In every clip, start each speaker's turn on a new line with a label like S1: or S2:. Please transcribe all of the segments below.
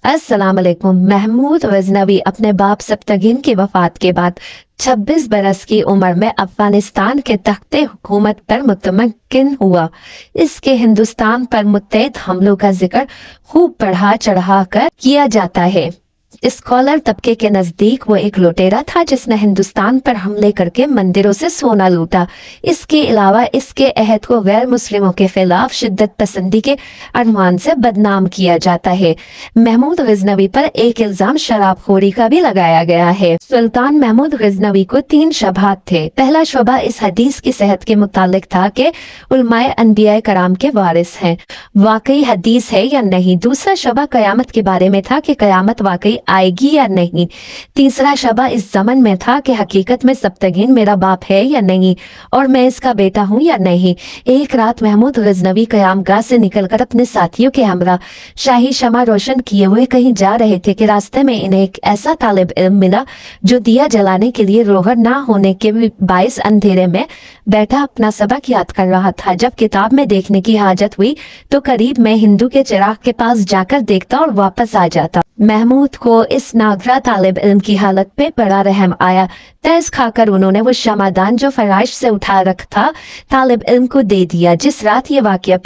S1: अस्सलाम वालेकुम। महमूद गजनवी अपने बाप सब्तगीन की वफात के बाद 26 बरस की उम्र में अफगानिस्तान के तख्ते हुकूमत पर मुतमक्किन हुआ। इसके हिंदुस्तान पर मुत्तैद हमलों का जिक्र खूब बढ़ा चढ़ा कर किया जाता है। स्कॉलर तबके के नजदीक वो एक लुटेरा था जिसने हिंदुस्तान पर हमले करके मंदिरों से सोना लूटा। इसके अलावा इसके अहद को गैर मुस्लिमों के खिलाफ शिद्दत पसंदी के अनवान से बदनाम किया जाता है। महमूद गजनवी पर एक इल्जाम शराबखोरी का भी लगाया गया है। सुल्तान महमूद गजनवी को 3 शबहात थे। पहला शबा इस हदीस की सेहत के मुतालिक था कि उलमाए अनबिया कराम के वारिस हैं, वाकई हदीस है या नहीं। दूसरा शबा कयामत के बारे में था कि कयामत वाकई आएगी या नहीं। तीसरा शबा इस जमन में था कि हकीकत में सब्तगीन मेरा बाप है या नहीं और मैं इसका बेटा हूँ या नहीं। एक रात महमूद गजनवी कयामगाह से निकलकर अपने साथियों के हमरा शाही शमा रोशन किए हुए कहीं जा रहे थे कि रास्ते में इन्हें एक ऐसा तालिब इल्म मिला जो दिया जलाने के लिए रोहर ना होने के बाइस अंधेरे में बैठा अपना सबक याद कर रहा था। जब किताब में देखने की हाजत हुई तो करीब में हिंदू के चिराग के पास जाकर देखता और वापस आ जाता। महमूद को इस नागरा तालिब इल्म की हालत पे बड़ा रहम आया। तैस खाकर उन्होंने वो शमादान जो फराइश से उठा रखा तालिब इल्म को दे दिया। जिस रात ये वाकया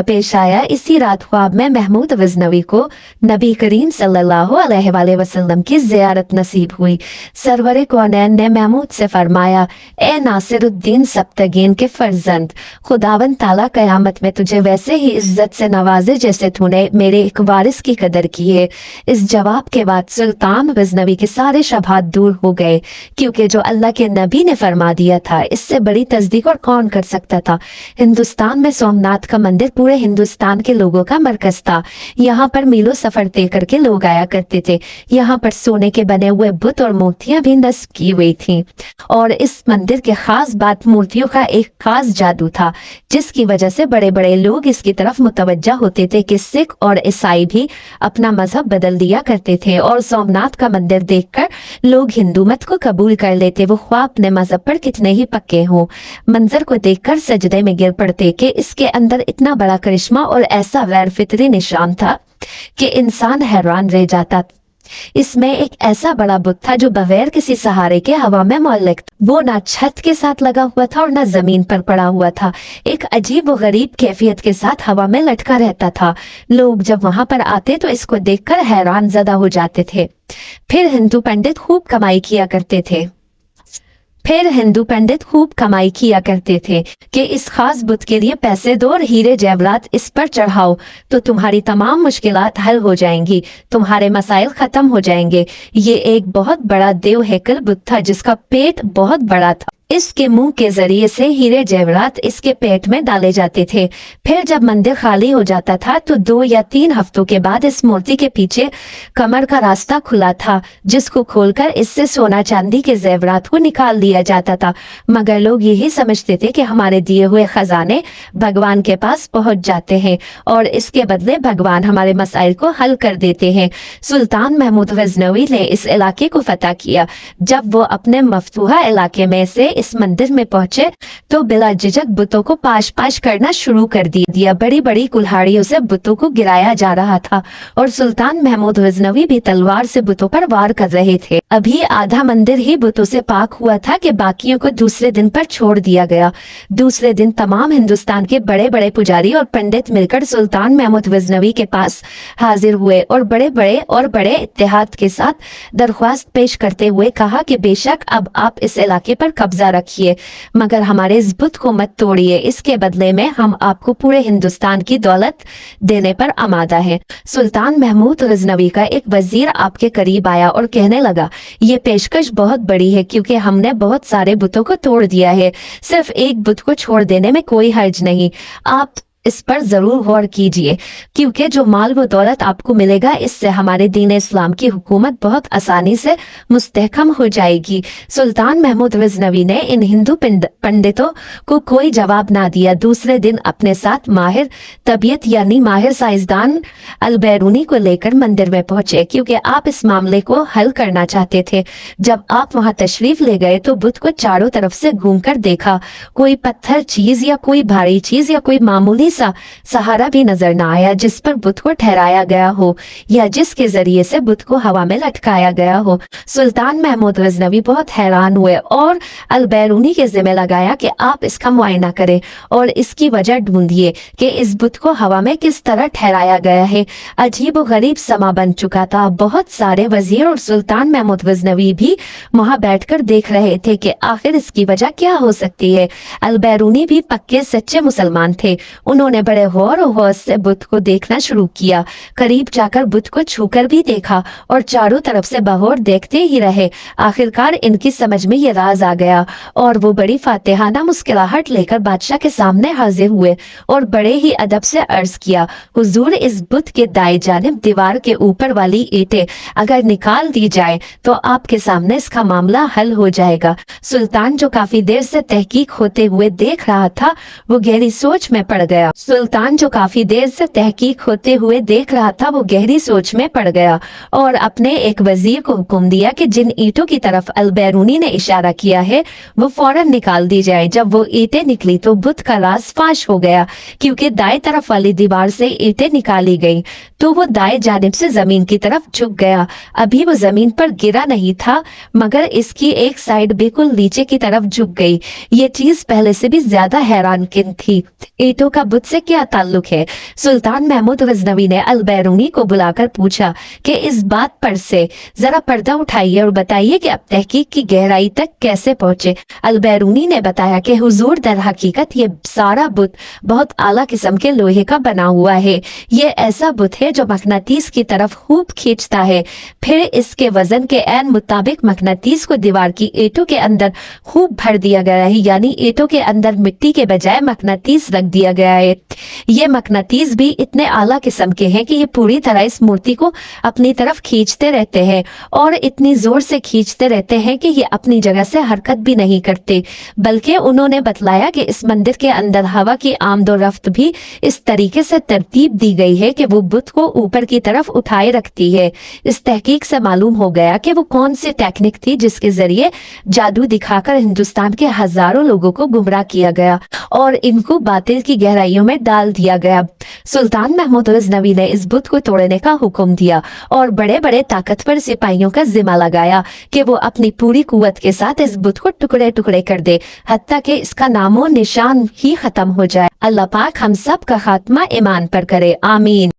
S1: पेश आया इसी रात ख्वाब में महमूद गजनवी को नबी करीम सल्लल्लाहु अलैहि वसल्लम की ज़ियारत नसीब हुई। सरवरे कौनैन ने महमूद से फरमाया, ए नासिरुद्दीन सब्तगीन के फर्जंद, खुदावंद ताला कयामत में तुझे वैसे ही इज्जत से नवाजे जैसे तूने मेरे एक वारिस की कदर की है। इस जवाब के बाद सुल्तान गजनवी के सारे शबहात दूर हो गए, क्योंकि जो अल्लाह के नबी ने फरमा दिया था इससे बड़ी तस्दीक और कौन कर सकता था। हिंदुस्तान में सोमनाथ का मंदिर पूरे हिंदुस्तान के लोगों का मरकज था। यहाँ पर मीलों सफर तय करके लोग आया करते थे। यहाँ पर सोने के बने हुए बुत और मूर्तियां भी नस्ब की हुई थीं। और इस मंदिर के खास बात मूर्तियों का एक खास जादू था, जिसकी वजह से बड़े बड़े लोग इसकी तरफ मुतवज्जा होते थे कि सिख और ईसाई भी अपना मजहब बदल दिया करते थे और सोमनाथ का मंदिर देखकर लोग हिंदू मत को कबूल कर लेते। वो ख्वाब अपने मजहब पर कितने ही पक्के हों, मंजर को देखकर सजदे में गिर पड़ते कि इसके अंदर इतना बड़ा करिश्मा और ऐसा गैर फितरी निशान था कि इंसान हैरान रह जाता। इसमें एक ऐसा बड़ा बुत था जो बगैर किसी सहारे के हवा में मुअल्लक था। वो ना छत के साथ लगा हुआ था और ना जमीन पर पड़ा हुआ था। एक अजीब व गरीब कैफियत के साथ हवा में लटका रहता था। लोग जब वहां पर आते तो इसको देखकर हैरान जदा हो जाते थे। फिर हिंदू पंडित खूब कमाई किया करते थे कि इस खास बुत के लिए पैसे दो और हीरे जेवरात इस पर चढ़ाओ तो तुम्हारी तमाम मुश्किलात हल हो जाएंगी, तुम्हारे मसाइल खत्म हो जाएंगे। ये एक बहुत बड़ा देव हैकल बुत था जिसका पेट बहुत बड़ा था। इसके मुंह के जरिए से हीरे जेवरात इसके पेट में डाले जाते थे। फिर जब मंदिर खाली हो जाता था तो 2 या 3 हफ्तों के बाद इस मूर्ति के पीछे कमर का रास्ता खुला था, जिसको खोलकर इससे सोना चांदी के जेवरात को निकाल दिया जाता था। मगर लोग यही समझते थे कि हमारे दिए हुए खजाने भगवान के पास पहुंच जाते हैं और इसके बदले भगवान हमारे मसाइल को हल कर देते हैं। सुल्तान महमूद गजनवी ने इस इलाके को फतह किया। जब वो अपने मफतूहा इलाके में से इस मंदिर में पहुंचे तो बिला झिझक बुतों को पाश पाश करना शुरू कर दिया। बड़ी बड़ी कुल्हाड़ियों से बुतों को गिराया जा रहा था और सुल्तान महमूद गजनवी भी तलवार से बुतों पर वार कर रहे थे। अभी आधा मंदिर ही बुतों से पाक हुआ था कि बाकियों को दूसरे दिन पर छोड़ दिया गया। दूसरे दिन तमाम हिंदुस्तान के बड़े बड़े पुजारी और पंडित मिलकर सुल्तान महमूद गजनवी के पास हाजिर हुए और बड़े इत्तेहाद के साथ दरख्वास्त पेश करते हुए कहा कि बेशक अब आप इस इलाके पर कब्जा रखिए, मगर हमारे इस बुत को मत तोड़िए। इसके बदले में हम आपको पूरे हिंदुस्तान की दौलत देने पर आमादा है। सुल्तान महमूद गजनवी का एक वजीर आपके करीब आया और कहने लगा, ये पेशकश बहुत बड़ी है क्योंकि हमने बहुत सारे बुतों को तोड़ दिया है। सिर्फ एक बुत को छोड़ देने में कोई हर्ज नहीं। आप इस पर जरूर गौर कीजिए, क्योंकि जो माल व दौलत आपको मिलेगा इससे हमारे दीन इस्लाम की हुकूमत बहुत आसानी से मुस्तहकम हो जाएगी। सुल्तान महमूद गजनवी ने इन हिंदू पंडितों को कोई जवाब ना दिया। दूसरे दिन अपने साथ माहिर तबीयत यानी माहिर साइंसदान अलबैरूनी को लेकर मंदिर में पहुंचे, क्योंकि आप इस मामले को हल करना चाहते थे। जब आप वहां तशरीफ ले गए तो बुत को चारों तरफ से घूमकर देखा। कोई पत्थर चीज या कोई भारी चीज या कोई मामूली सा सहारा भी नजर न आया जिस पर बुत को ठहराया गया हो या जिसके जरिए से बुत को हवा में लटकाया गया हो। सुल्तान महमूद गजनवी बहुत हैरान हुए और अलबैरूनी के जिम्मे लगाया कि आप इसका मुआयना करें और इसकी वजह ढूंढिए कि इस बुत को हवा में किस तरह ठहराया गया है। अजीब और गरीब समा बन चुका था। बहुत सारे वजीर और सुल्तान महमूद गजनवी भी वहां बैठकर देख रहे थे कि आखिर इसकी वजह क्या हो सकती है। अलबैरूनी भी पक्के सच्चे मुसलमान थे। उन्होंने बड़े गौर और हौस से बुत को देखना शुरू किया। करीब जाकर बुत को छूकर भी देखा और चारों तरफ से बगौर देखते ही रहे। आखिरकार इनकी समझ में ये राज आ गया और वो बड़ी फातिहाना मुस्कुराहट लेकर बादशाह के सामने हाजिर हुए और बड़े ही अदब से अर्ज किया, हुजूर, इस बुत के दाएं जानिब दीवार के ऊपर वाली ईंटें अगर निकाल दी जाए तो आपके सामने इसका मामला हल हो जाएगा। सुल्तान जो काफी देर से तहकीक होते हुए देख रहा था वो गहरी सोच में पड़ गया। वो गहरी सोच में पड़ गया और अपने एक वजीर को हुक्म दिया कि जिन ईंटों की तरफ अलबैरूनी ने इशारा किया है वो फौरन निकाल दी जाए। जब वो ईंटें निकली तो बुत का राज फाश हो गया, क्योंकि दाएं तरफ वाली दीवार से ईंटें निकाली गई तो वो दाएं जानिब से जमीन की तरफ झुक गया। अभी वो जमीन पर गिरा नहीं था मगर इसकी एक साइड बिल्कुल नीचे की तरफ झुक गई। ये चीज पहले से भी ज्यादा हैरानकुन थी। ईंटों का बुत से क्या ताल्लुक है? सुल्तान महमूद गजनवी ने अलबैरूनी को बुलाकर पूछा कि इस बात पर से जरा पर्दा उठाइए और बताइए कि अब तहकीक की गहराई तक कैसे पहुंचे। अलबैरूनी ने बताया कि हुजूर, दर हकीकत ये सारा बुत बहुत आला किस्म के लोहे का बना हुआ है। ये ऐसा बुत है जो मकनातीस की तरफ खूब खींचता है। फिर इसके वजन के ऐन मुताबिक मकनातीस को दीवार की ईंटों के अंदर खूब भर दिया गया है, यानी ईंटों के अंदर मिट्टी के बजाय मकनातीस रख दिया गया है। ये मकनातीस भी इतने आला किस्म के हैं कि ये पूरी तरह इस मूर्ति को अपनी तरफ खींचते रहते हैं और इतनी जोर से खींचते रहते हैं कि ये अपनी जगह से हरकत भी नहीं करते। बल्कि उन्होंने बतलाया कि इस मंदिर के अंदर हवा की आमदो रफ्त भी इस तरीके से तरतीब दी गई है कि वो बुत को ऊपर की तरफ उठाए रखती है। इस तहकीक से मालूम हो गया कि वो कौन सी टेक्निक थी जिसके जरिए जादू दिखाकर हिंदुस्तान के हजारों लोगों को गुमराह किया गया और इनको बातिल की गहराइयों में डाल दिया गया। सुल्तान महमूद गजनवी ने इस बुत को तोड़ने का हुक्म दिया और बड़े बड़े ताकतवर सिपाहियों का जिम्मा लगाया कि वो अपनी पूरी कुव्वत के साथ इस बुत को टुकड़े टुकड़े कर दे, हत्ता कि इसका नामो निशान ही खत्म हो जाए। अल्लाह पाक हम सब का खात्मा ईमान पर करे, आमीन।